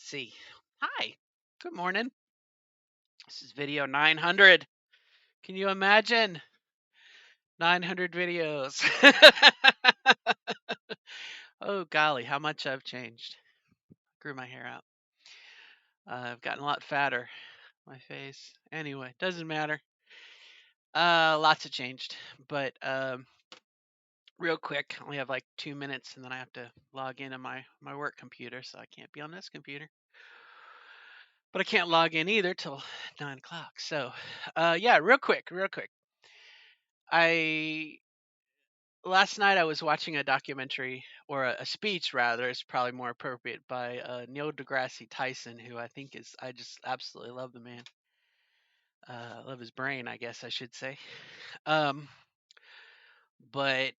See. Hi. Good morning. This is video 900. Can you imagine? 900 videos. Oh, golly, how much I've changed. Grew my hair out. I've gotten a lot fatter. My face. Anyway, doesn't matter. Lots have changed. But real quick, I only have like 2 minutes and then I have to log into my work computer, so I can't be on this computer. But I can't log in either till 9 o'clock. So, yeah, real quick. I Last night I was watching a documentary or a speech rather, is probably more appropriate, by Neil deGrasse Tyson, who I just absolutely love the man. Love his brain, I guess I should say. Um, but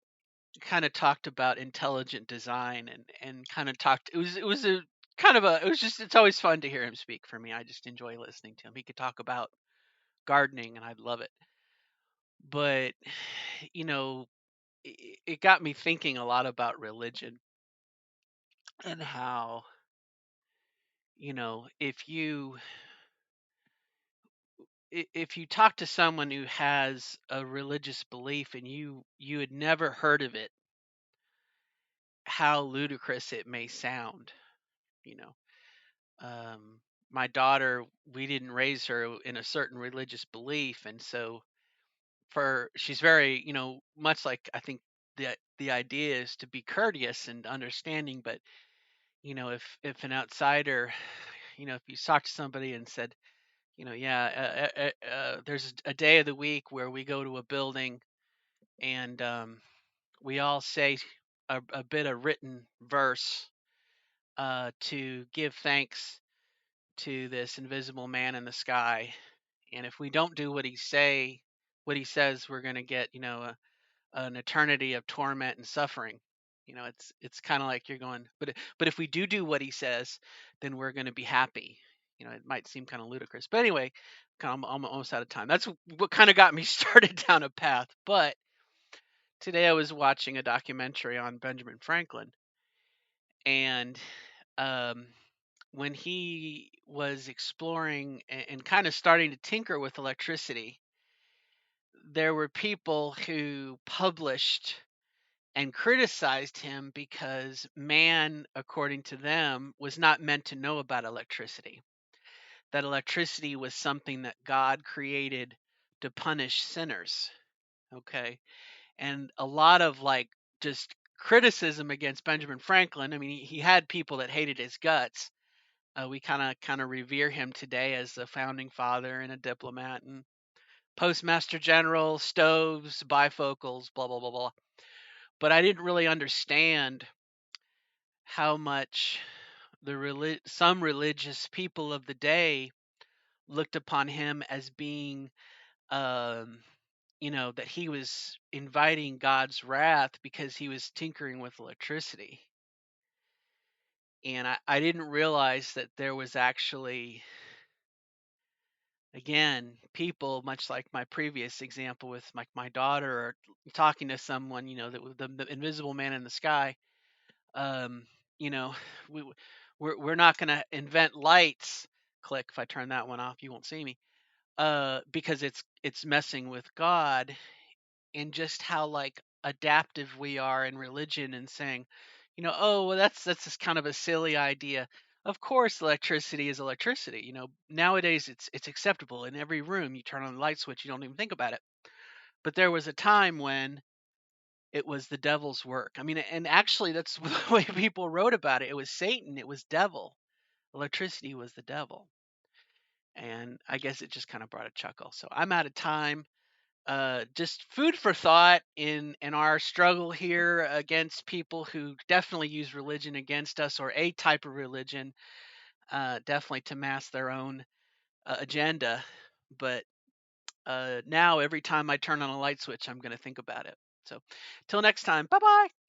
kind of talked about intelligent design and kind of talked. It was a kind of a it was just it's always fun to hear him speak for me. I just enjoy listening to him. He could talk about gardening and I'd love it. But you know, it got me thinking a lot about religion and how if you talk to someone who has a religious belief and you had never heard of it, how ludicrous it may sound. you know my daughter, we didn't raise her in a certain religious belief, and so for she's very, much like, I think the idea is to be courteous and understanding. But if an outsider, if you talk to somebody and said, yeah, there's a day of the week where we go to a building and we all say a bit of written verse to give thanks to this invisible man in the sky. And if we don't do what he says, we're going to get, an eternity of torment and suffering. It's kind of like you're going, but if we do what he says, then we're going to be happy. It might seem kind of ludicrous, but anyway, I'm almost out of time. That's what kind of got me started down a path. But today I was watching a documentary on Benjamin Franklin, and um, when he was exploring and kind of starting to tinker with electricity, there were people who published and criticized him because man, according to them, was not meant to know about electricity. That electricity was something that God created to punish sinners. Okay. And a lot of like just criticism against Benjamin Franklin. I mean, he had people that hated his guts. We kind of revere him today as a founding father and a diplomat and postmaster general, stoves, bifocals, blah blah blah blah. But I didn't really understand how much some religious people of the day looked upon him as being, um, that he was inviting God's wrath because he was tinkering with electricity. And I didn't realize that there was actually, again, people, much like my previous example with my daughter, or talking to someone, that the invisible man in the sky. um, you know, we we're not going to invent lights. Click. If I turn that one off, you won't see me. Because it's messing with God, and just how like adaptive we are in religion and saying, oh well, that's just kind of a silly idea. Of course, electricity is electricity. Nowadays it's acceptable in every room. You turn on the light switch, you don't even think about it. But there was a time when it was the devil's work. I mean, and actually, that's the way people wrote about it. It was Satan, it was devil. Electricity was the devil. And I guess it just kind of brought a chuckle. So I'm out of time. Just food for thought in our struggle here against people who definitely use religion against us, or a type of religion, definitely to mask their own agenda. But now every time I turn on a light switch, I'm going to think about it. So till next time, bye bye.